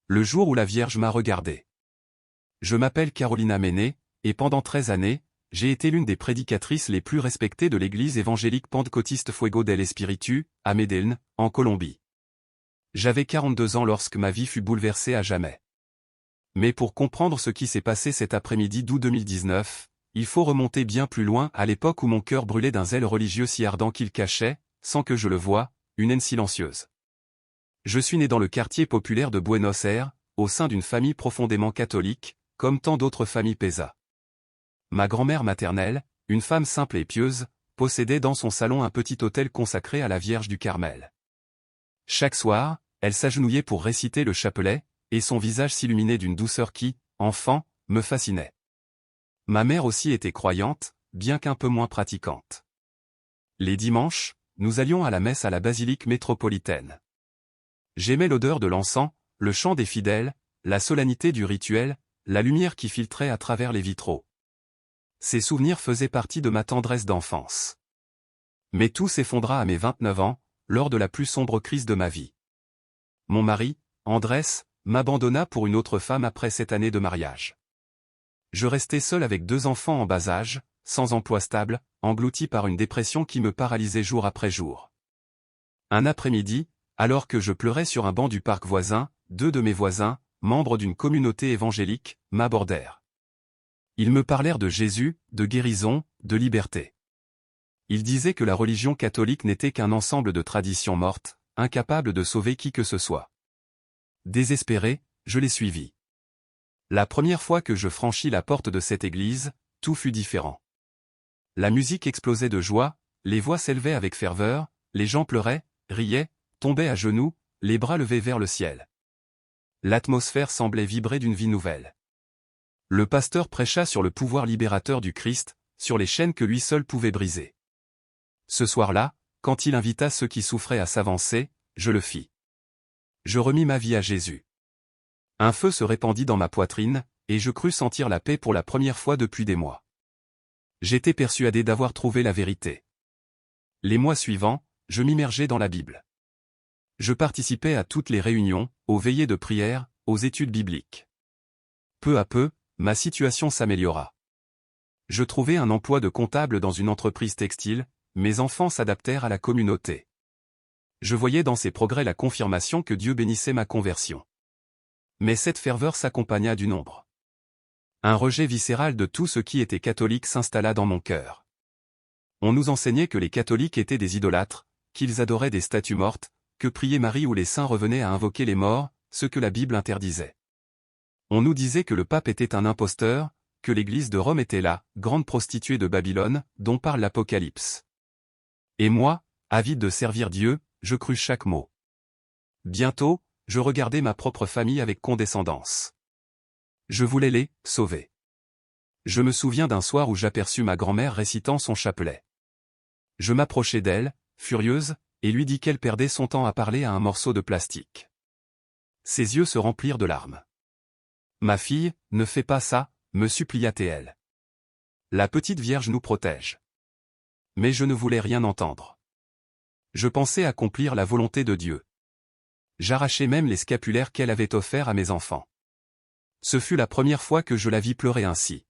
Le jour où la Vierge m'a regardé. Je m'appelle Carolina Mené, et pendant 13 années, j'ai été l'une des prédicatrices les plus respectées de l'église évangélique pentecôtiste Fuego del Espíritu, à Medellín, en Colombie. J'avais 42 ans lorsque ma vie fut bouleversée à jamais. Mais pour comprendre ce qui s'est passé cet après-midi d'août 2019, il faut remonter bien plus loin à l'époque où mon cœur brûlait d'un zèle religieux si ardent qu'il cachait, sans que je le voie, une haine silencieuse. Je suis né dans le quartier populaire de Buenos Aires, au sein d'une famille profondément catholique, comme tant d'autres familles Pesa. Ma grand-mère maternelle, une femme simple et pieuse, possédait dans son salon un petit autel consacré à la Vierge du Carmel. Chaque soir, elle s'agenouillait pour réciter le chapelet, et son visage s'illuminait d'une douceur qui, enfant, me fascinait. Ma mère aussi était croyante, bien qu'un peu moins pratiquante. Les dimanches, nous allions à la messe à la basilique métropolitaine. J'aimais l'odeur de l'encens, le chant des fidèles, la solennité du rituel, la lumière qui filtrait à travers les vitraux. Ces souvenirs faisaient partie de ma tendresse d'enfance. Mais tout s'effondra à mes 29 ans, lors de la plus sombre crise de ma vie. Mon mari, Andrés, m'abandonna pour une autre femme après 7 années de mariage. Je restai seul avec 2 enfants en bas âge, sans emploi stable, englouti par une dépression qui me paralysait jour après jour. Un après-midi, alors que je pleurais sur un banc du parc voisin, 2 de mes voisins, membres d'une communauté évangélique, m'abordèrent. Ils me parlèrent de Jésus, de guérison, de liberté. Ils disaient que la religion catholique n'était qu'un ensemble de traditions mortes, incapables de sauver qui que ce soit. Désespéré, je les suivis. La première fois que je franchis la porte de cette église, tout fut différent. La musique explosait de joie, les voix s'élevaient avec ferveur, les gens pleuraient, riaient, tombaient à genoux, les bras levés vers le ciel. L'atmosphère semblait vibrer d'une vie nouvelle. Le pasteur prêcha sur le pouvoir libérateur du Christ, sur les chaînes que lui seul pouvait briser. Ce soir-là, quand il invita ceux qui souffraient à s'avancer, je le fis. Je remis ma vie à Jésus. Un feu se répandit dans ma poitrine, et je crus sentir la paix pour la première fois depuis des mois. J'étais persuadé d'avoir trouvé la vérité. Les mois suivants, je m'immergeais dans la Bible. Je participais à toutes les réunions, aux veillées de prière, aux études bibliques. Peu à peu, ma situation s'améliora. Je trouvai un emploi de comptable dans une entreprise textile, mes enfants s'adaptèrent à la communauté. Je voyais dans ces progrès la confirmation que Dieu bénissait ma conversion. Mais cette ferveur s'accompagna d'une ombre. Un rejet viscéral de tout ce qui était catholique s'installa dans mon cœur. On nous enseignait que les catholiques étaient des idolâtres, qu'ils adoraient des statues mortes, que prier Marie ou les saints revenait à invoquer les morts, ce que la Bible interdisait. On nous disait que le pape était un imposteur, que l'église de Rome était la grande prostituée de Babylone, dont parle l'Apocalypse. Et moi, avide de servir Dieu, je crus chaque mot. Bientôt, je regardais ma propre famille avec condescendance. Je voulais les sauver. Je me souviens d'un soir où j'aperçus ma grand-mère récitant son chapelet. Je m'approchai d'elle, furieuse, et lui dis qu'elle perdait son temps à parler à un morceau de plastique. Ses yeux se remplirent de larmes. « Ma fille, ne fais pas ça », me supplia-t-elle. La petite Vierge nous protège. Mais je ne voulais rien entendre. Je pensais accomplir la volonté de Dieu. J'arrachai même les scapulaires qu'elle avait offerts à mes enfants. Ce fut la première fois que je la vis pleurer ainsi.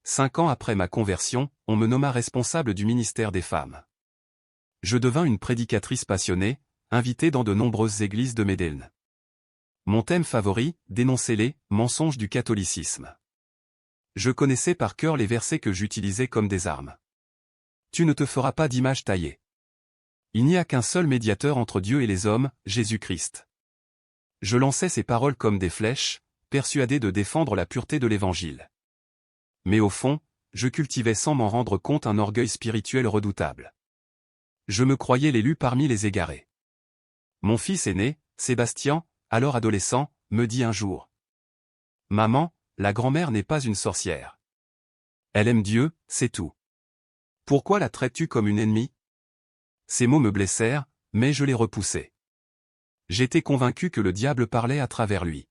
5 ans après ma conversion, on me nomma responsable du ministère des femmes. Je devins une prédicatrice passionnée, invitée dans de nombreuses églises de Medellín. Mon thème favori, dénoncer les mensonges du catholicisme. Je connaissais par cœur les versets que j'utilisais comme des armes. Tu ne te feras pas d'image taillée. Il n'y a qu'un seul médiateur entre Dieu et les hommes, Jésus-Christ. Je lançais ces paroles comme des flèches, persuadé de défendre la pureté de l'Évangile. Mais au fond, je cultivais sans m'en rendre compte un orgueil spirituel redoutable. Je me croyais l'élu parmi les égarés. Mon fils aîné, Sébastien, alors adolescent, me dit un jour. « Maman, la grand-mère n'est pas une sorcière. Elle aime Dieu, c'est tout. Pourquoi la traites-tu comme une ennemie ?» Ces mots me blessèrent, mais je les repoussai. J'étais convaincu que le diable parlait à travers lui.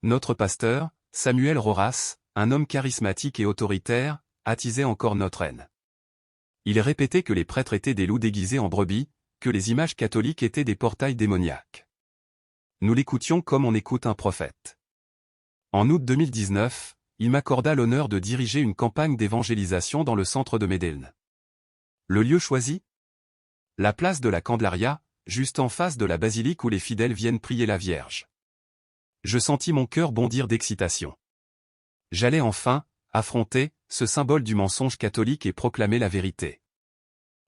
Notre pasteur, Samuel Roras, un homme charismatique et autoritaire, attisait encore notre haine. Il répétait que les prêtres étaient des loups déguisés en brebis, que les images catholiques étaient des portails démoniaques. Nous l'écoutions comme on écoute un prophète. En août 2019, il m'accorda l'honneur de diriger une campagne d'évangélisation dans le centre de Medellín. Le lieu choisi? La place de la Candelaria, juste en face de la basilique où les fidèles viennent prier la Vierge. Je sentis mon cœur bondir d'excitation. J'allais enfin affronter ce symbole du mensonge catholique et proclamer la vérité.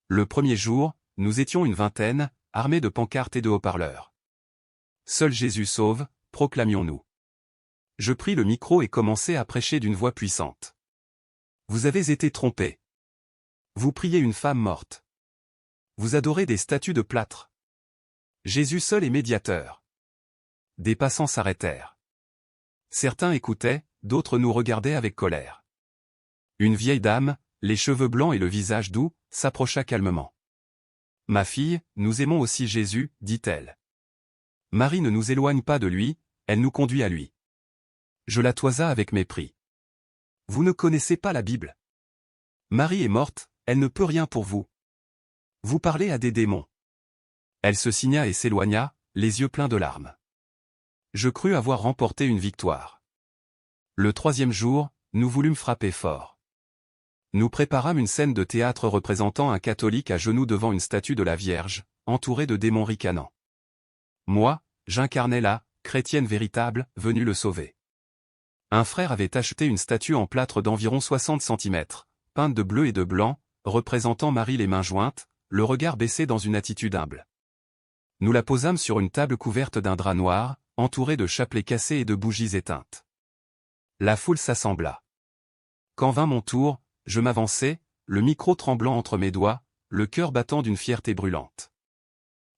Le premier jour, nous étions une vingtaine, armés de pancartes et de haut-parleurs. Seul Jésus sauve, proclamions-nous. Je pris le micro et commençai à prêcher d'une voix puissante. Vous avez été trompés. Vous priez une femme morte. Vous adorez des statues de plâtre. Jésus seul est médiateur. Des passants s'arrêtèrent. Certains écoutaient, d'autres nous regardaient avec colère. Une vieille dame, les cheveux blancs et le visage doux, s'approcha calmement. « Ma fille, nous aimons aussi Jésus, dit-elle. Marie ne nous éloigne pas de lui, elle nous conduit à lui. » Je la toisa avec mépris. « Vous ne connaissez pas la Bible. Marie est morte, elle ne peut rien pour vous. Vous parlez à des démons. » Elle se signa et s'éloigna, les yeux pleins de larmes. Je crus avoir remporté une victoire. Le troisième jour, nous voulûmes frapper fort. Nous préparâmes une scène de théâtre représentant un catholique à genoux devant une statue de la Vierge, entouré de démons ricanants. Moi, j'incarnais la chrétienne véritable, venue le sauver. Un frère avait acheté une statue en plâtre d'environ 60 cm, peinte de bleu et de blanc, représentant Marie les mains jointes, le regard baissé dans une attitude humble. Nous la posâmes sur une table couverte d'un drap noir, entourée de chapelets cassés et de bougies éteintes. La foule s'assembla. Quand vint mon tour, je m'avançai, le micro tremblant entre mes doigts, le cœur battant d'une fierté brûlante.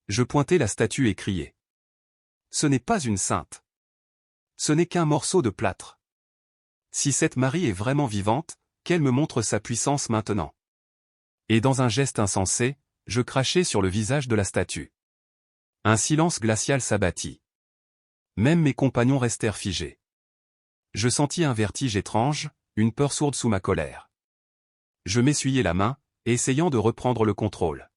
Je pointai la statue et criai. Ce n'est pas une sainte. Ce n'est qu'un morceau de plâtre. Si cette Marie est vraiment vivante, qu'elle me montre sa puissance maintenant. Et dans un geste insensé, je crachai sur le visage de la statue. Un silence glacial s'abattit. Même mes compagnons restèrent figés. Je sentis un vertige étrange, une peur sourde sous ma colère. Je m'essuyai la main, essayant de reprendre le contrôle.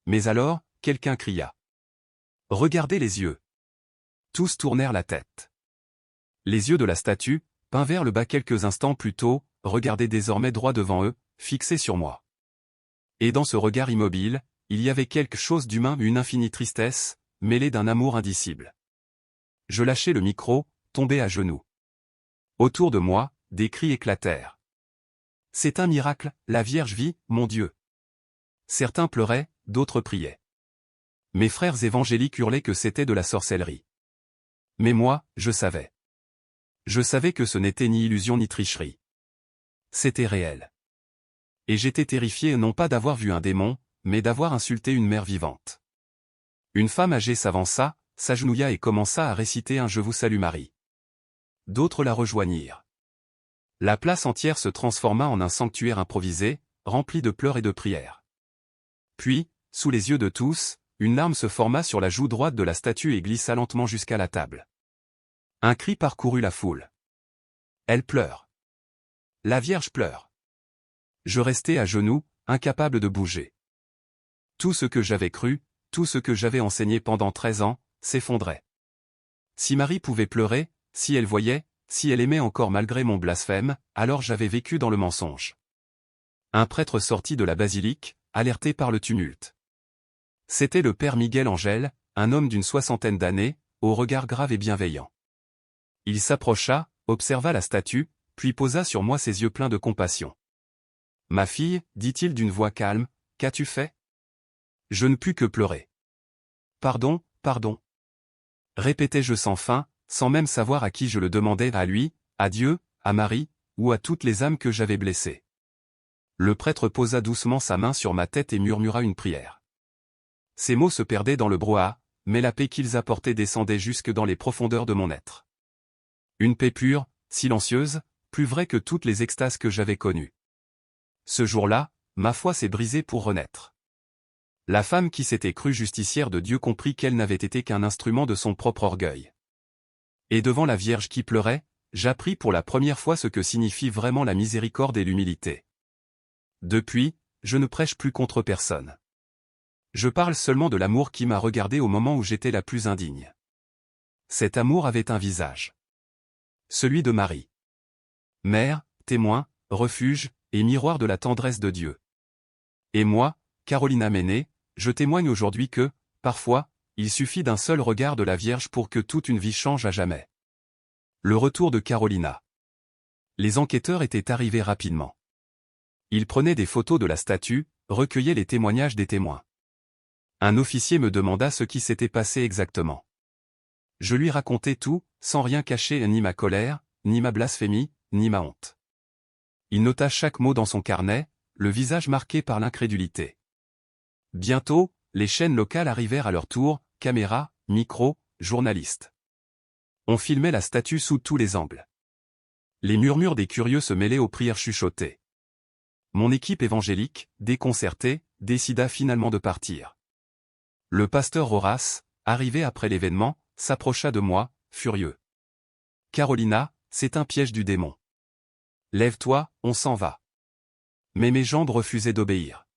Mais alors, quelqu'un cria. « Regardez les yeux !» Tous tournèrent la tête. Les yeux de la statue, peints vers le bas quelques instants plus tôt, regardaient désormais droit devant eux, fixés sur moi. Et dans ce regard immobile, il y avait quelque chose d'humain, une infinie tristesse, mêlée d'un amour indicible. Je lâchai le micro, tombé à genoux. Autour de moi, des cris éclatèrent. « C'est un miracle, la Vierge vit, mon Dieu !» Certains pleuraient, d'autres priaient. Mes frères évangéliques hurlaient que c'était de la sorcellerie. Mais moi, je savais. Je savais que ce n'était ni illusion ni tricherie. C'était réel. Et j'étais terrifié non pas d'avoir vu un démon, mais d'avoir insulté une mère vivante. Une femme âgée s'avança, s'agenouilla et commença à réciter un « Je vous salue Marie ». D'autres la rejoignirent. La place entière se transforma en un sanctuaire improvisé, rempli de pleurs et de prières. Puis, sous les yeux de tous, une larme se forma sur la joue droite de la statue et glissa lentement jusqu'à la table. Un cri parcourut la foule. Elle pleure. La Vierge pleure. Je restai à genoux, incapable de bouger. Tout ce que j'avais cru, tout ce que j'avais enseigné pendant 13 ans, s'effondrait. Si Marie pouvait pleurer, si elle voyait, si elle aimait encore malgré mon blasphème, alors j'avais vécu dans le mensonge. Un prêtre sortit de la basilique, alerté par le tumulte. C'était le père Miguel Angel, un homme d'une 60aine d'années, au regard grave et bienveillant. Il s'approcha, observa la statue, puis posa sur moi ses yeux pleins de compassion. « Ma fille, dit-il d'une voix calme, qu'as-tu fait ? » Je ne pus que pleurer. « Pardon, pardon. » Répétai-je sans fin, sans même savoir à qui je le demandais, à lui, à Dieu, à Marie, ou à toutes les âmes que j'avais blessées. Le prêtre posa doucement sa main sur ma tête et murmura une prière. Ces mots se perdaient dans le brouhaha, mais la paix qu'ils apportaient descendait jusque dans les profondeurs de mon être. Une paix pure, silencieuse, plus vraie que toutes les extases que j'avais connues. Ce jour-là, ma foi s'est brisée pour renaître. La femme qui s'était crue justicière de Dieu comprit qu'elle n'avait été qu'un instrument de son propre orgueil. Et devant la Vierge qui pleurait, j'appris pour la première fois ce que signifie vraiment la miséricorde et l'humilité. Depuis, je ne prêche plus contre personne. Je parle seulement de l'amour qui m'a regardé au moment où j'étais la plus indigne. Cet amour avait un visage. Celui de Marie. Mère, témoin, refuge, et miroir de la tendresse de Dieu. Et moi, Carolina Mené, je témoigne aujourd'hui que, parfois, il suffit d'un seul regard de la Vierge pour que toute une vie change à jamais. Le retour de Carolina. Les enquêteurs étaient arrivés rapidement. Ils prenaient des photos de la statue, recueillaient les témoignages des témoins. Un officier me demanda ce qui s'était passé exactement. Je lui racontai tout, sans rien cacher, ni ma colère, ni ma blasphémie, ni ma honte. Il nota chaque mot dans son carnet, le visage marqué par l'incrédulité. Bientôt, les chaînes locales arrivèrent à leur tour, caméras, micros, journalistes. On filmait la statue sous tous les angles. Les murmures des curieux se mêlaient aux prières chuchotées. Mon équipe évangélique, déconcertée, décida finalement de partir. Le pasteur Horace, arrivé après l'événement, s'approcha de moi, furieux. « Carolina, c'est un piège du démon. Lève-toi, on s'en va. » Mais mes jambes refusaient d'obéir.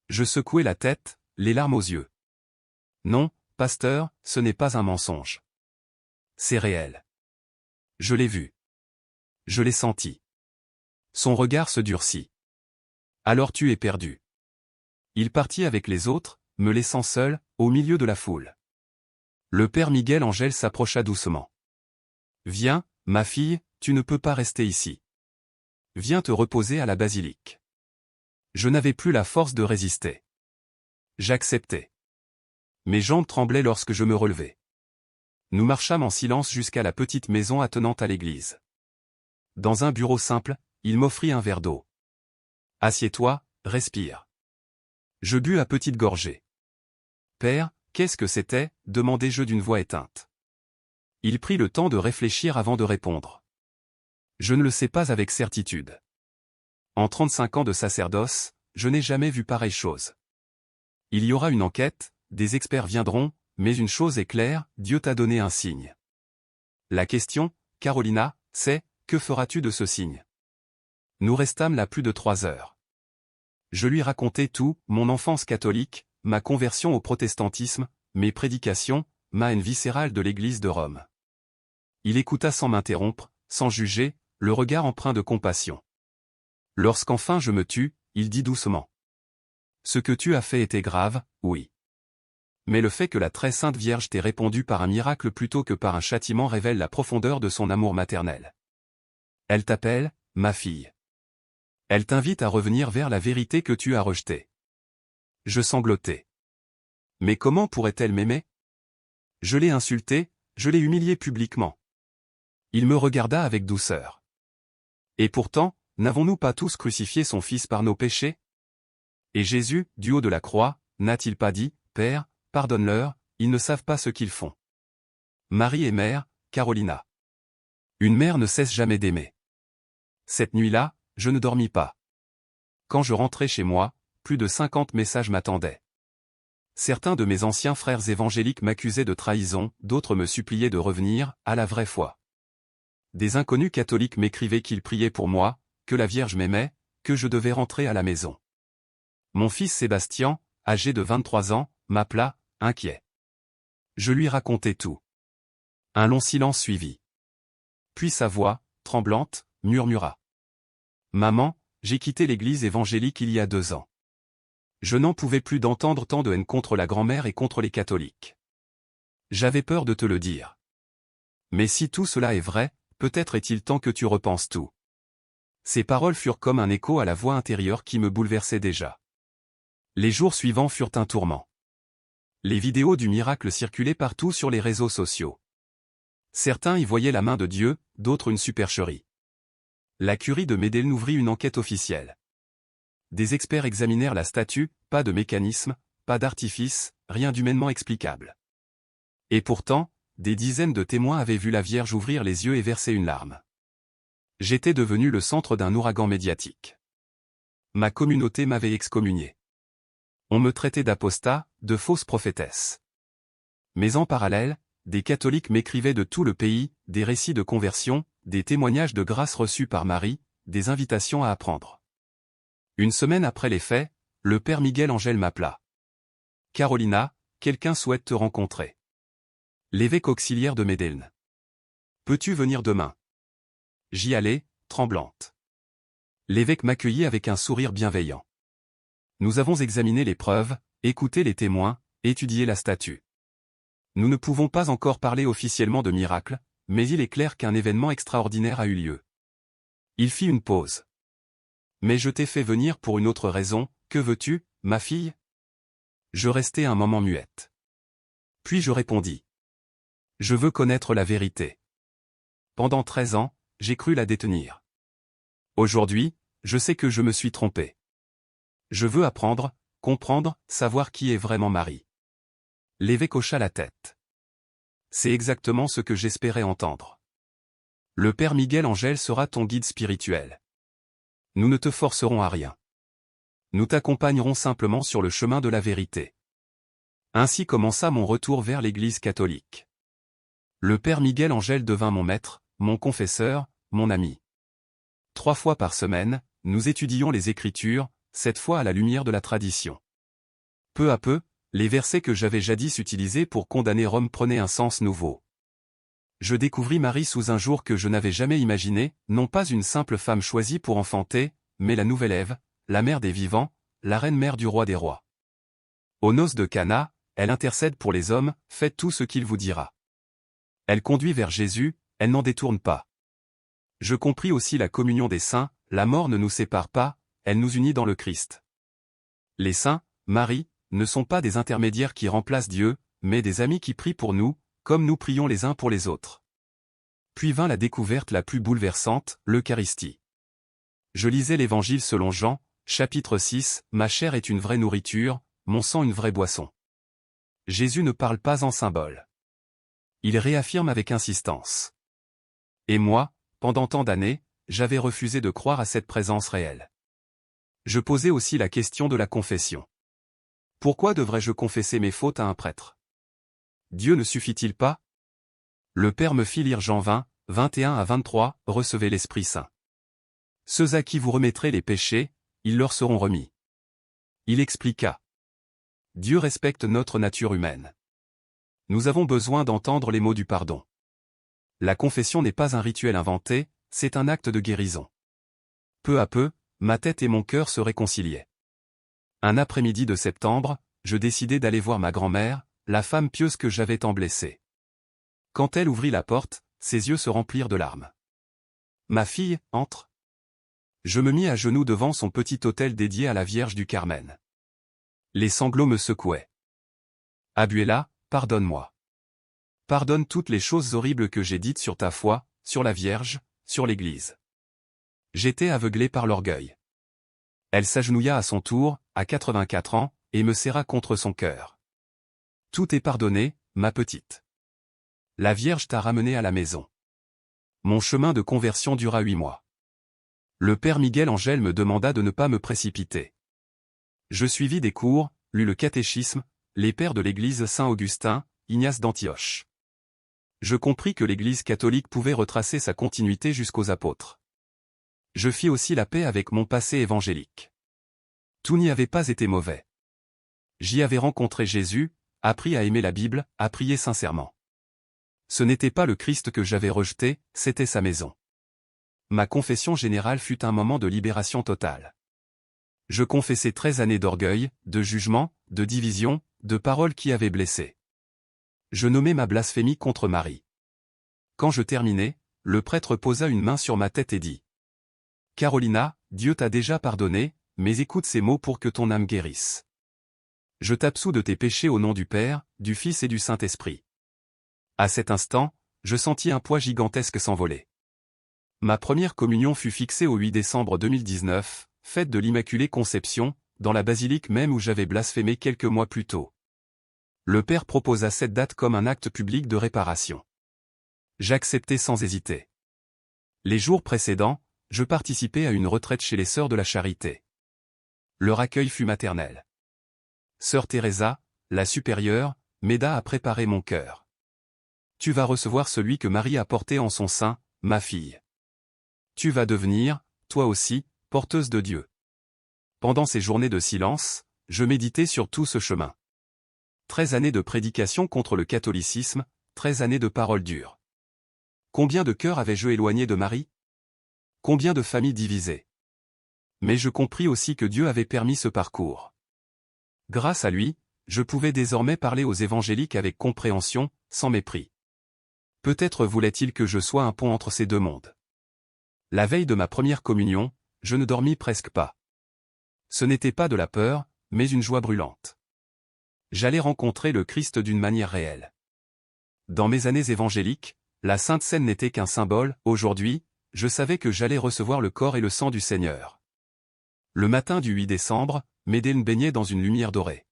Je secouai la tête, les larmes aux yeux. « Non, pasteur, ce n'est pas un mensonge. C'est réel. Je l'ai vu. Je l'ai senti. » Son regard se durcit. « Alors tu es perdu. » Il partit avec les autres, me laissant seul, au milieu de la foule. Le père Miguel Angel s'approcha doucement. « Viens, ma fille, tu ne peux pas rester ici. Viens te reposer à la basilique. » Je n'avais plus la force de résister. J'acceptai. Mes jambes tremblaient lorsque je me relevai. Nous marchâmes en silence jusqu'à la petite maison attenante à l'église. Dans un bureau simple, il m'offrit un verre d'eau. « Assieds-toi, respire. » Je bus à petites gorgées. « Père, qu'est-ce que c'était » demandai-je d'une voix éteinte. Il prit le temps de réfléchir avant de répondre. « Je ne le sais pas avec certitude. En 35 ans de sacerdoce, je n'ai jamais vu pareille chose. Il y aura une enquête, des experts viendront, mais une chose est claire, Dieu t'a donné un signe. La question, Carolina, c'est, que feras-tu de ce signe ? » Nous restâmes là plus de 3 heures. Je lui racontai tout, mon enfance catholique, ma conversion au protestantisme, mes prédications, ma haine viscérale de l'Église de Rome. Il écouta sans m'interrompre, sans juger, le regard empreint de compassion. Lorsqu'enfin je me tus, il dit doucement. « Ce que tu as fait était grave, oui. Mais le fait que la très sainte Vierge t'ait répondu par un miracle plutôt que par un châtiment révèle la profondeur de son amour maternel. Elle t'appelle, ma fille. Elle t'invite à revenir vers la vérité que tu as rejetée. » Je sanglotai. Mais comment pourrait-elle m'aimer ? Je l'ai insultée, je l'ai humiliée publiquement. Il me regarda avec douceur. Et pourtant, n'avons-nous pas tous crucifié son Fils par nos péchés ? Et Jésus, du haut de la croix, n'a-t-il pas dit, « Père, pardonne-leur, ils ne savent pas ce qu'ils font. » Marie est mère, Carolina. Une mère ne cesse jamais d'aimer. Cette nuit-là, je ne dormis pas. Quand je rentrai chez moi, plus de 50 messages m'attendaient. Certains de mes anciens frères évangéliques m'accusaient de trahison, d'autres me suppliaient de revenir, à la vraie foi. Des inconnus catholiques m'écrivaient qu'ils priaient pour moi, que la Vierge m'aimait, que je devais rentrer à la maison. Mon fils Sébastien, âgé de 23 ans, m'appela, inquiet. Je lui racontai tout. Un long silence suivit. Puis sa voix, tremblante, murmura. « Maman, j'ai quitté l'église évangélique il y a 2 ans. Je n'en pouvais plus d'entendre tant de haine contre la grand-mère et contre les catholiques. J'avais peur de te le dire. Mais si tout cela est vrai, peut-être est-il temps que tu repenses tout. » Ces paroles furent comme un écho à la voix intérieure qui me bouleversait déjà. Les jours suivants furent un tourment. Les vidéos du miracle circulaient partout sur les réseaux sociaux. Certains y voyaient la main de Dieu, d'autres une supercherie. La curie de Médellin ouvrit une enquête officielle. Des experts examinèrent la statue, pas de mécanisme, pas d'artifice, rien d'humainement explicable. Et pourtant, des dizaines de témoins avaient vu la Vierge ouvrir les yeux et verser une larme. J'étais devenu le centre d'un ouragan médiatique. Ma communauté m'avait excommunié. On me traitait d'apostat, de fausse prophétesse. Mais en parallèle, des catholiques m'écrivaient de tout le pays, des récits de conversion, des témoignages de grâce reçus par Marie, des invitations à apprendre. Une semaine après les faits, le père Miguel Angel m'appela. « Carolina, quelqu'un souhaite te rencontrer. » L'évêque auxiliaire de Medellín. Peux-tu venir demain? J'y allai, tremblante. L'évêque m'accueillit avec un sourire bienveillant. Nous avons examiné les preuves, écouté les témoins, étudié la statue. Nous ne pouvons pas encore parler officiellement de miracle, mais il est clair qu'un événement extraordinaire a eu lieu. Il fit une pause. Mais je t'ai fait venir pour une autre raison, que veux-tu, ma fille? Je restai un moment muette. Puis je répondis. Je veux connaître la vérité. Pendant 13 ans, j'ai cru la détenir. Aujourd'hui, je sais que je me suis trompé. Je veux apprendre, comprendre, savoir qui est vraiment Marie. L'évêque hocha la tête. C'est exactement ce que j'espérais entendre. Le Père Miguel Angel sera ton guide spirituel. Nous ne te forcerons à rien. Nous t'accompagnerons simplement sur le chemin de la vérité. Ainsi commença mon retour vers l'Église catholique. Le Père Miguel Angel devint mon maître, mon confesseur, mon ami. 3 fois par semaine, nous étudions les Écritures, cette fois à la lumière de la tradition. Peu à peu, les versets que j'avais jadis utilisés pour condamner Rome prenaient un sens nouveau. Je découvris Marie sous un jour que je n'avais jamais imaginé, non pas une simple femme choisie pour enfanter, mais la nouvelle Ève, la mère des vivants, la reine mère du roi des rois. Aux noces de Cana, elle intercède pour les hommes, faites tout ce qu'il vous dira. Elle conduit vers Jésus, elle n'en détourne pas. Je compris aussi la communion des saints, la mort ne nous sépare pas, elle nous unit dans le Christ. Les saints, Marie, ne sont pas des intermédiaires qui remplacent Dieu, mais des amis qui prient pour nous, comme nous prions les uns pour les autres. Puis vint la découverte la plus bouleversante, l'Eucharistie. Je lisais l'Évangile selon Jean, chapitre 6, ma chair est une vraie nourriture, mon sang une vraie boisson. Jésus ne parle pas en symbole. Il réaffirme avec insistance. Et moi, pendant tant d'années, j'avais refusé de croire à cette présence réelle. Je posais aussi la question de la confession. Pourquoi devrais-je confesser mes fautes à un prêtre? Dieu ne suffit-il pas? Le Père me fit lire Jean 20, 21 à 23, recevez l'Esprit Saint. Ceux à qui vous remettrez les péchés, ils leur seront remis. Il expliqua. Dieu respecte notre nature humaine. Nous avons besoin d'entendre les mots du pardon. La confession n'est pas un rituel inventé, c'est un acte de guérison. Peu à peu, ma tête et mon cœur se réconciliaient. Un après-midi de septembre, je décidai d'aller voir ma grand-mère, la femme pieuse que j'avais tant blessée. Quand elle ouvrit la porte, ses yeux se remplirent de larmes. Ma fille, entre. Je me mis à genoux devant son petit autel dédié à la Vierge du Carmel. Les sanglots me secouaient. Abuela, pardonne-moi. Pardonne toutes les choses horribles que j'ai dites sur ta foi, sur la Vierge, sur l'Église. J'étais aveuglé par l'orgueil. Elle s'agenouilla à son tour, à 84 ans, et me serra contre son cœur. Tout est pardonné, ma petite. La Vierge t'a ramené à la maison. Mon chemin de conversion dura 8 mois. Le Père Miguel Angel me demanda de ne pas me précipiter. Je suivis des cours, lus le catéchisme, les pères de l'Église Saint-Augustin, Ignace d'Antioche. Je compris que l'Église catholique pouvait retracer sa continuité jusqu'aux apôtres. Je fis aussi la paix avec mon passé évangélique. Tout n'y avait pas été mauvais. J'y avais rencontré Jésus, appris à aimer la Bible, à prier sincèrement. Ce n'était pas le Christ que j'avais rejeté, c'était sa maison. Ma confession générale fut un moment de libération totale. Je confessai 13 années d'orgueil, de jugement, de division, de paroles qui avaient blessé. Je nommai ma blasphémie contre Marie. Quand je terminai, le prêtre posa une main sur ma tête et dit « Carolina, Dieu t'a déjà pardonné, mais écoute ces mots pour que ton âme guérisse. Je t'absous de tes péchés au nom du Père, du Fils et du Saint-Esprit. » À cet instant, je sentis un poids gigantesque s'envoler. Ma première communion fut fixée au 8 décembre 2019, fête de l'Immaculée Conception, dans la basilique même où j'avais blasphémé quelques mois plus tôt. Le Père proposa cette date comme un acte public de réparation. J'acceptai sans hésiter. Les jours précédents, je participais à une retraite chez les Sœurs de la Charité. Leur accueil fut maternel. Sœur Teresa, la supérieure, m'aida à préparer mon cœur. Tu vas recevoir celui que Marie a porté en son sein, ma fille. Tu vas devenir, toi aussi, porteuse de Dieu. Pendant ces journées de silence, je méditais sur tout ce chemin. 13 années de prédication contre le catholicisme, 13 années de paroles dures. Combien de cœurs avais-je éloigné de Marie? Combien de familles divisées? Mais je compris aussi que Dieu avait permis ce parcours. Grâce à lui, je pouvais désormais parler aux évangéliques avec compréhension, sans mépris. Peut-être voulait-il que je sois un pont entre ces deux mondes. La veille de ma première communion, je ne dormis presque pas. Ce n'était pas de la peur, mais une joie brûlante. J'allais rencontrer le Christ d'une manière réelle. Dans mes années évangéliques, la Sainte Seine n'était qu'un symbole. Aujourd'hui, je savais que j'allais recevoir le corps et le sang du Seigneur. Le matin du 8 décembre, Medellín baignait dans une lumière dorée.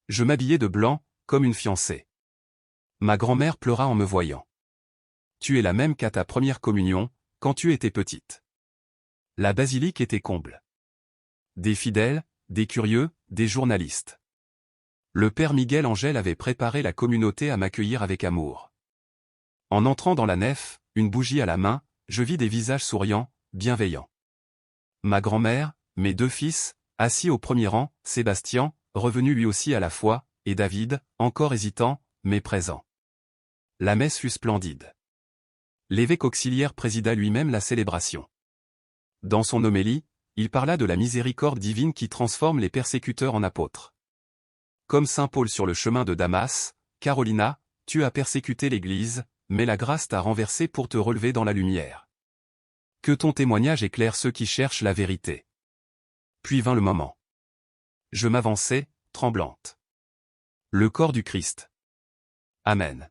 Je m'habillais de blanc, comme une fiancée. Ma grand-mère pleura en me voyant. Tu es la même qu'à ta première communion, quand tu étais petite. La basilique était comble. Des fidèles, des curieux, des journalistes. Le père Miguel Angel avait préparé la communauté à m'accueillir avec amour. En entrant dans la nef, une bougie à la main, je vis des visages souriants, bienveillants. Ma grand-mère, mes deux fils, assis au premier rang, Sébastien, revenu lui aussi à la foi, et David, encore hésitant, mais présent. La messe fut splendide. L'évêque auxiliaire présida lui-même la célébration. Dans son homélie, il parla de la miséricorde divine qui transforme les persécuteurs en apôtres. Comme saint Paul sur le chemin de Damas, Carolina, tu as persécuté l'Église, mais la grâce t'a renversé pour te relever dans la lumière. Que ton témoignage éclaire ceux qui cherchent la vérité. Puis vint le moment. Je m'avançai, tremblante. Le corps du Christ. Amen.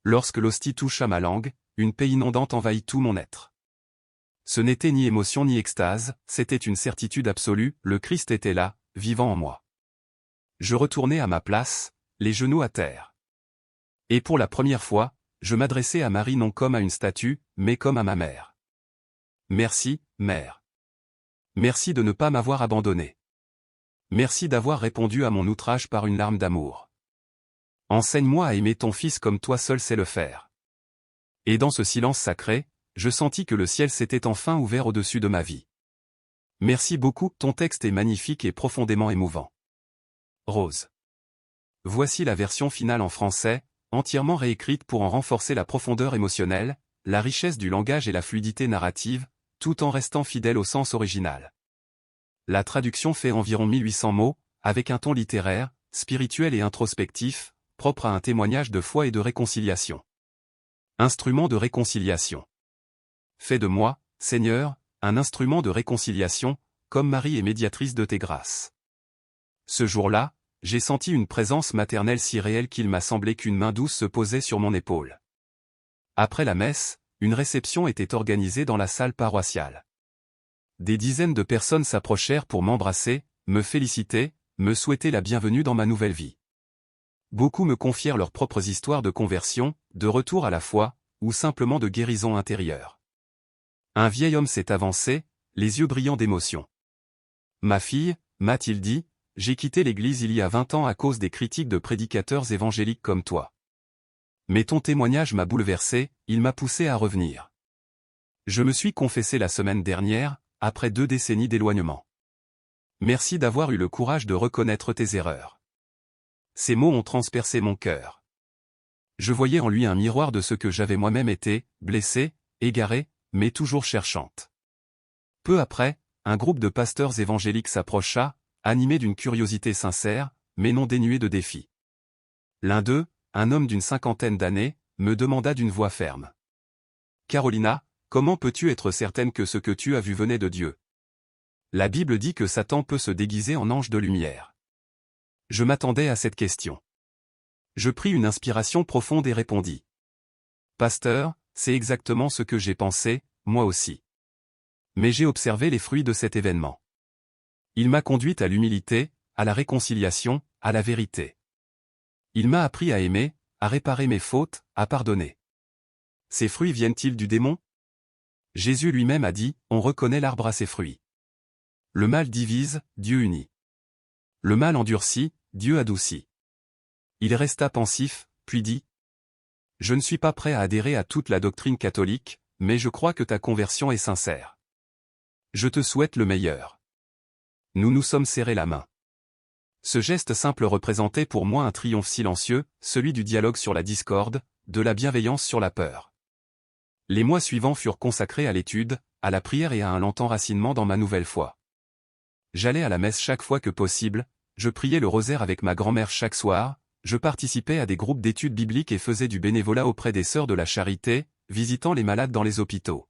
Lorsque l'hostie toucha ma langue, une paix inondante envahit tout mon être. Ce n'était ni émotion ni extase, c'était une certitude absolue, le Christ était là, vivant en moi. Je retournai à ma place, les genoux à terre. Et pour la première fois, je m'adressai à Marie non comme à une statue, mais comme à ma mère. Merci, mère. Merci de ne pas m'avoir abandonné. Merci d'avoir répondu à mon outrage par une larme d'amour. Enseigne-moi à aimer ton fils comme toi seul sais le faire. Et dans ce silence sacré, je sentis que le ciel s'était enfin ouvert au-dessus de ma vie. Merci beaucoup, ton texte est magnifique et profondément émouvant. Rose. Voici la version finale en français, entièrement réécrite pour en renforcer la profondeur émotionnelle, la richesse du langage et la fluidité narrative, tout en restant fidèle au sens original. La traduction fait environ 1800 mots, avec un ton littéraire, spirituel et introspectif, propre à un témoignage de foi et de réconciliation. Instrument de réconciliation. Fais de moi, Seigneur, un instrument de réconciliation, comme Marie est médiatrice de tes grâces. Ce jour-là, j'ai senti une présence maternelle si réelle qu'il m'a semblé qu'une main douce se posait sur mon épaule. Après la messe, une réception était organisée dans la salle paroissiale. Des dizaines de personnes s'approchèrent pour m'embrasser, me féliciter, me souhaiter la bienvenue dans ma nouvelle vie. Beaucoup me confièrent leurs propres histoires de conversion, de retour à la foi, ou simplement de guérison intérieure. Un vieil homme s'est avancé, les yeux brillants d'émotion. Ma fille, m'a-t-il dit, j'ai quitté l'Église il y a 20 ans à cause des critiques de prédicateurs évangéliques comme toi. Mais ton témoignage m'a bouleversé, il m'a poussé à revenir. Je me suis confessé la semaine dernière, après 2 décennies d'éloignement. Merci d'avoir eu le courage de reconnaître tes erreurs. Ces mots ont transpercé mon cœur. Je voyais en lui un miroir de ce que j'avais moi-même été, blessé, égaré, mais toujours cherchante. Peu après, un groupe de pasteurs évangéliques s'approcha, animé d'une curiosité sincère, mais non dénuée de défi. L'un d'eux, un homme d'une 50aine d'années, me demanda d'une voix ferme. « Carolina, comment peux-tu être certaine que ce que tu as vu venait de Dieu? La Bible dit que Satan peut se déguiser en ange de lumière. » Je m'attendais à cette question. Je pris une inspiration profonde et répondis. « Pasteur, c'est exactement ce que j'ai pensé, moi aussi. Mais j'ai observé les fruits de cet événement. Il m'a conduite à l'humilité, à la réconciliation, à la vérité. Il m'a appris à aimer, à réparer mes fautes, à pardonner. Ces fruits viennent-ils du démon? Jésus lui-même a dit, on reconnaît l'arbre à ses fruits. Le mal divise, Dieu unit. Le mal endurcit, Dieu adoucit. Il resta pensif, puis dit, je ne suis pas prêt à adhérer à toute la doctrine catholique, mais je crois que ta conversion est sincère. Je te souhaite le meilleur. Nous nous sommes serrés la main. Ce geste simple représentait pour moi un triomphe silencieux, celui du dialogue sur la discorde, de la bienveillance sur la peur. Les mois suivants furent consacrés à l'étude, à la prière et à un lent enracinement dans ma nouvelle foi. J'allais à la messe chaque fois que possible, je priais le rosaire avec ma grand-mère chaque soir, je participais à des groupes d'études bibliques et faisais du bénévolat auprès des sœurs de la charité, visitant les malades dans les hôpitaux.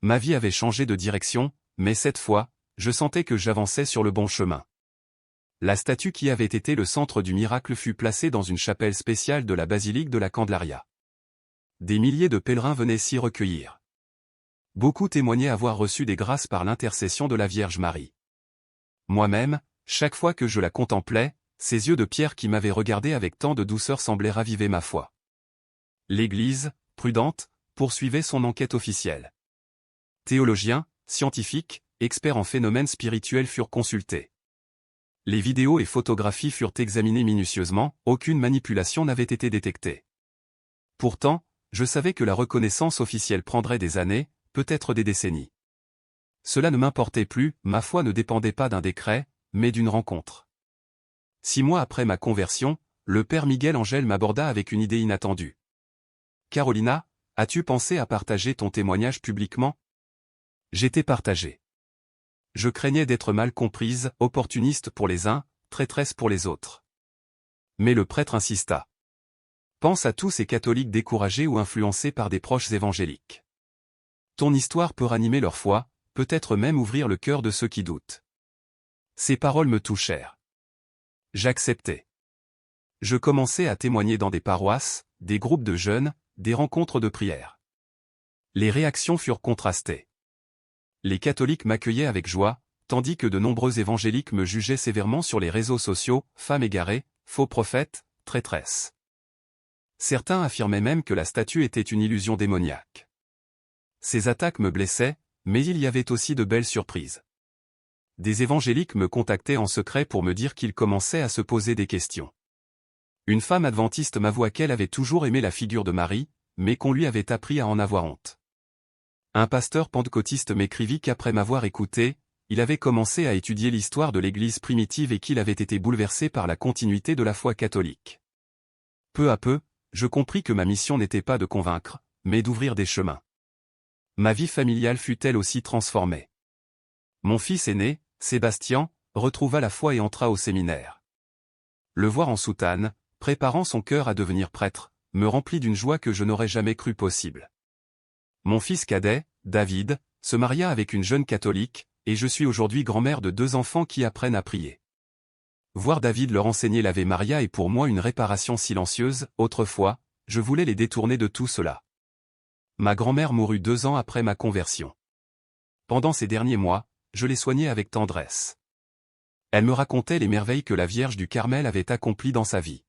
Ma vie avait changé de direction, mais cette fois, je sentais que j'avançais sur le bon chemin. La statue qui avait été le centre du miracle fut placée dans une chapelle spéciale de la basilique de la Candelaria. Des milliers de pèlerins venaient s'y recueillir. Beaucoup témoignaient avoir reçu des grâces par l'intercession de la Vierge Marie. Moi-même, chaque fois que je la contemplais, ces yeux de pierre qui m'avaient regardé avec tant de douceur semblaient raviver ma foi. L'Église, prudente, poursuivait son enquête officielle. Théologiens, scientifiques, experts en phénomènes spirituels furent consultés. Les vidéos et photographies furent examinées minutieusement, aucune manipulation n'avait été détectée. Pourtant, je savais que la reconnaissance officielle prendrait des années, peut-être des décennies. Cela ne m'importait plus, ma foi ne dépendait pas d'un décret, mais d'une rencontre. 6 mois après ma conversion, le père Miguel Angel m'aborda avec une idée inattendue. « Carolina, as-tu pensé à partager ton témoignage publiquement ?» J'étais partagé. Je craignais d'être mal comprise, opportuniste pour les uns, traîtresse pour les autres. Mais le prêtre insista. Pense à tous ces catholiques découragés ou influencés par des proches évangéliques. Ton histoire peut ranimer leur foi, peut-être même ouvrir le cœur de ceux qui doutent. Ces paroles me touchèrent. J'acceptai. Je commençai à témoigner dans des paroisses, des groupes de jeunes, des rencontres de prière. Les réactions furent contrastées. Les catholiques m'accueillaient avec joie, tandis que de nombreux évangéliques me jugeaient sévèrement sur les réseaux sociaux, femmes égarées, faux prophètes, traîtresses. Certains affirmaient même que la statue était une illusion démoniaque. Ces attaques me blessaient, mais il y avait aussi de belles surprises. Des évangéliques me contactaient en secret pour me dire qu'ils commençaient à se poser des questions. Une femme adventiste m'avoua qu'elle avait toujours aimé la figure de Marie, mais qu'on lui avait appris à en avoir honte. Un pasteur pentecôtiste m'écrivit qu'après m'avoir écouté, il avait commencé à étudier l'histoire de l'Église primitive et qu'il avait été bouleversé par la continuité de la foi catholique. Peu à peu, je compris que ma mission n'était pas de convaincre, mais d'ouvrir des chemins. Ma vie familiale fut elle aussi transformée. Mon fils aîné, Sébastien, retrouva la foi et entra au séminaire. Le voir en soutane, préparant son cœur à devenir prêtre, me remplit d'une joie que je n'aurais jamais cru possible. Mon fils cadet, David, se maria avec une jeune catholique, et je suis aujourd'hui grand-mère de 2 enfants qui apprennent à prier. Voir David leur enseigner l'Ave Maria est pour moi une réparation silencieuse. Autrefois, je voulais les détourner de tout cela. Ma grand-mère mourut 2 ans après ma conversion. Pendant ces derniers mois, je les soignais avec tendresse. Elle me racontait les merveilles que la Vierge du Carmel avait accomplies dans sa vie.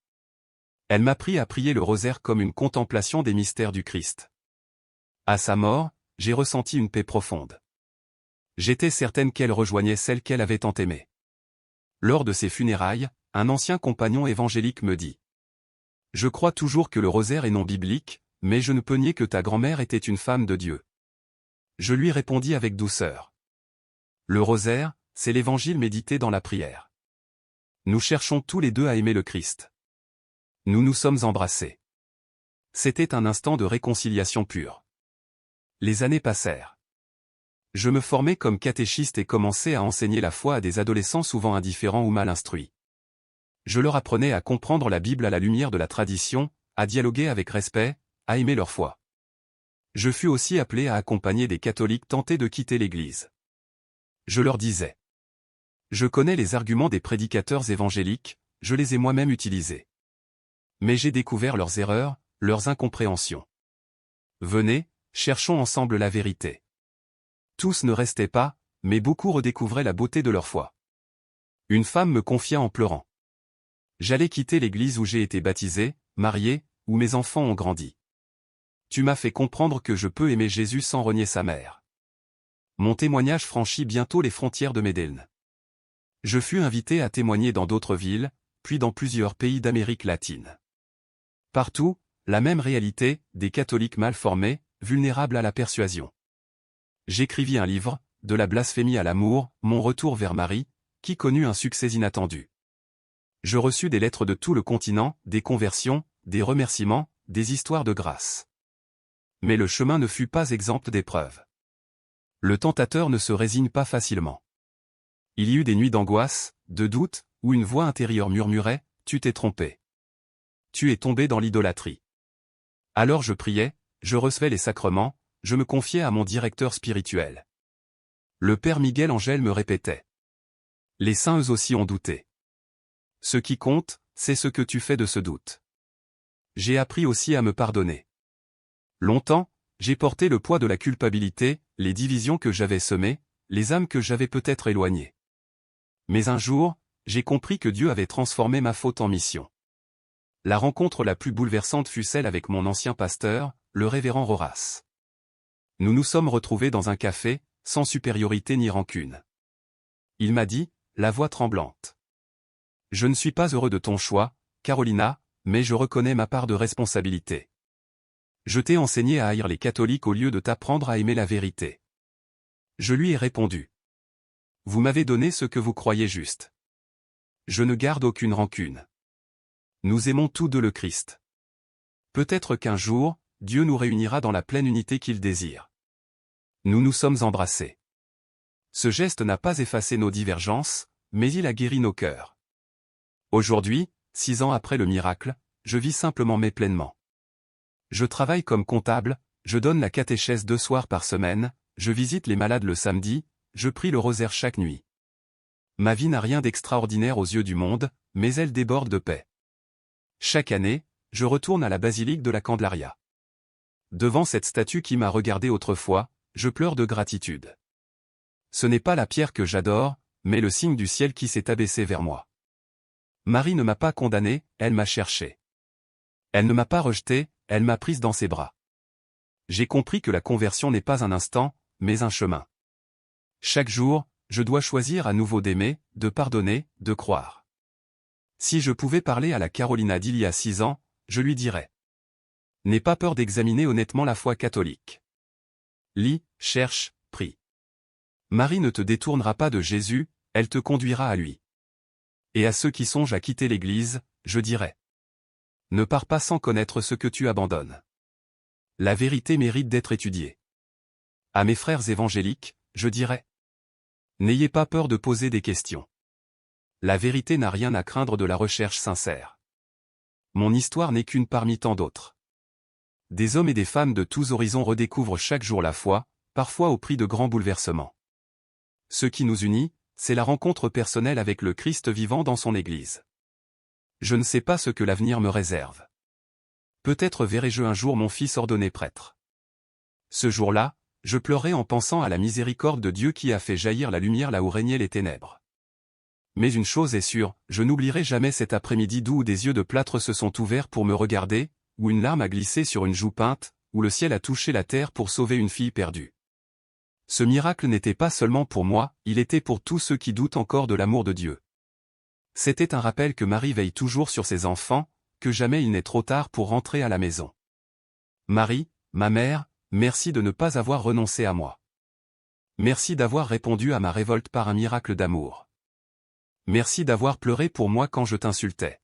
Elle m'apprit à prier le rosaire comme une contemplation des mystères du Christ. À sa mort, j'ai ressenti une paix profonde. J'étais certaine qu'elle rejoignait celle qu'elle avait tant aimée. Lors de ses funérailles, un ancien compagnon évangélique me dit « Je crois toujours que le rosaire est non biblique, mais je ne peux nier que ta grand-mère était une femme de Dieu. » Je lui répondis avec douceur. Le rosaire, c'est l'évangile médité dans la prière. Nous cherchons tous les deux à aimer le Christ. Nous nous sommes embrassés. C'était un instant de réconciliation pure. Les années passèrent. Je me formai comme catéchiste et commençai à enseigner la foi à des adolescents souvent indifférents ou mal instruits. Je leur apprenais à comprendre la Bible à la lumière de la tradition, à dialoguer avec respect, à aimer leur foi. Je fus aussi appelé à accompagner des catholiques tentés de quitter l'Église. Je leur disais. Je connais les arguments des prédicateurs évangéliques, je les ai moi-même utilisés. Mais j'ai découvert leurs erreurs, leurs incompréhensions. Venez, cherchons ensemble la vérité. Tous ne restaient pas, mais beaucoup redécouvraient la beauté de leur foi. Une femme me confia en pleurant. J'allais quitter l'église où j'ai été baptisé, marié, où mes enfants ont grandi. Tu m'as fait comprendre que je peux aimer Jésus sans renier sa mère. Mon témoignage franchit bientôt les frontières de Medellín. Je fus invité à témoigner dans d'autres villes, puis dans plusieurs pays d'Amérique latine. Partout, la même réalité, des catholiques mal formés, vulnérables à la persuasion. J'écrivis un livre, De la blasphémie à l'amour, mon retour vers Marie, qui connut un succès inattendu. Je reçus des lettres de tout le continent, des conversions, des remerciements, des histoires de grâce. Mais le chemin ne fut pas exempt d'épreuves. Le tentateur ne se résigne pas facilement. Il y eut des nuits d'angoisse, de doute, où une voix intérieure murmurait « Tu t'es trompé. Tu es tombé dans l'idolâtrie. » Alors je priais, je recevais les sacrements, je me confiais à mon directeur spirituel. Le père Miguel Angel me répétait. Les saints eux aussi ont douté. Ce qui compte, c'est ce que tu fais de ce doute. J'ai appris aussi à me pardonner. Longtemps, j'ai porté le poids de la culpabilité, les divisions que j'avais semées, les âmes que j'avais peut-être éloignées. Mais un jour, j'ai compris que Dieu avait transformé ma faute en mission. La rencontre la plus bouleversante fut celle avec mon ancien pasteur, le révérend Roras. Nous nous sommes retrouvés dans un café, sans supériorité ni rancune. Il m'a dit, la voix tremblante. « Je ne suis pas heureux de ton choix, Carolina, mais je reconnais ma part de responsabilité. Je t'ai enseigné à haïr les catholiques au lieu de t'apprendre à aimer la vérité. » Je lui ai répondu. « Vous m'avez donné ce que vous croyez juste. Je ne garde aucune rancune. Nous aimons tous deux le Christ. Peut-être qu'un jour, Dieu nous réunira dans la pleine unité qu'il désire. » Nous nous sommes embrassés. Ce geste n'a pas effacé nos divergences, mais il a guéri nos cœurs. Aujourd'hui, 6 ans après le miracle, je vis simplement mais pleinement. Je travaille comme comptable, je donne la catéchèse 2 soirs par semaine, je visite les malades le samedi, je prie le rosaire chaque nuit. Ma vie n'a rien d'extraordinaire aux yeux du monde, mais elle déborde de paix. Chaque année, je retourne à la basilique de la Candelaria. Devant cette statue qui m'a regardé autrefois, je pleure de gratitude. Ce n'est pas la pierre que j'adore, mais le signe du ciel qui s'est abaissé vers moi. Marie ne m'a pas condamné, elle m'a cherché. Elle ne m'a pas rejeté, elle m'a prise dans ses bras. J'ai compris que la conversion n'est pas un instant, mais un chemin. Chaque jour, je dois choisir à nouveau d'aimer, de pardonner, de croire. Si je pouvais parler à la Carolina d'il y a 6 ans, je lui dirais. N'aie pas peur d'examiner honnêtement la foi catholique. Lis, cherche, prie. Marie ne te détournera pas de Jésus, elle te conduira à lui. Et à ceux qui songent à quitter l'Église, je dirais. Ne pars pas sans connaître ce que tu abandonnes. La vérité mérite d'être étudiée. À mes frères évangéliques, je dirais. N'ayez pas peur de poser des questions. La vérité n'a rien à craindre de la recherche sincère. Mon histoire n'est qu'une parmi tant d'autres. Des hommes et des femmes de tous horizons redécouvrent chaque jour la foi, parfois au prix de grands bouleversements. Ce qui nous unit, c'est la rencontre personnelle avec le Christ vivant dans son Église. Je ne sais pas ce que l'avenir me réserve. Peut-être verrai-je un jour mon fils ordonné prêtre. Ce jour-là, je pleurerai en pensant à la miséricorde de Dieu qui a fait jaillir la lumière là où régnaient les ténèbres. Mais une chose est sûre, je n'oublierai jamais cet après-midi d'où des yeux de plâtre se sont ouverts pour me regarder, où une larme a glissé sur une joue peinte, où le ciel a touché la terre pour sauver une fille perdue. Ce miracle n'était pas seulement pour moi, il était pour tous ceux qui doutent encore de l'amour de Dieu. C'était un rappel que Marie veille toujours sur ses enfants, que jamais il n'est trop tard pour rentrer à la maison. Marie, ma mère, merci de ne pas avoir renoncé à moi. Merci d'avoir répondu à ma révolte par un miracle d'amour. Merci d'avoir pleuré pour moi quand je t'insultais.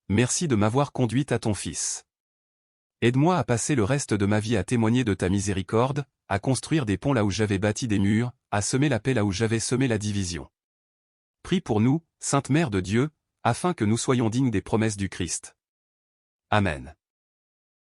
Merci de m'avoir conduite à ton Fils. Aide-moi à passer le reste de ma vie à témoigner de ta miséricorde, à construire des ponts là où j'avais bâti des murs, à semer la paix là où j'avais semé la division. Prie pour nous, Sainte Mère de Dieu, afin que nous soyons dignes des promesses du Christ. Amen.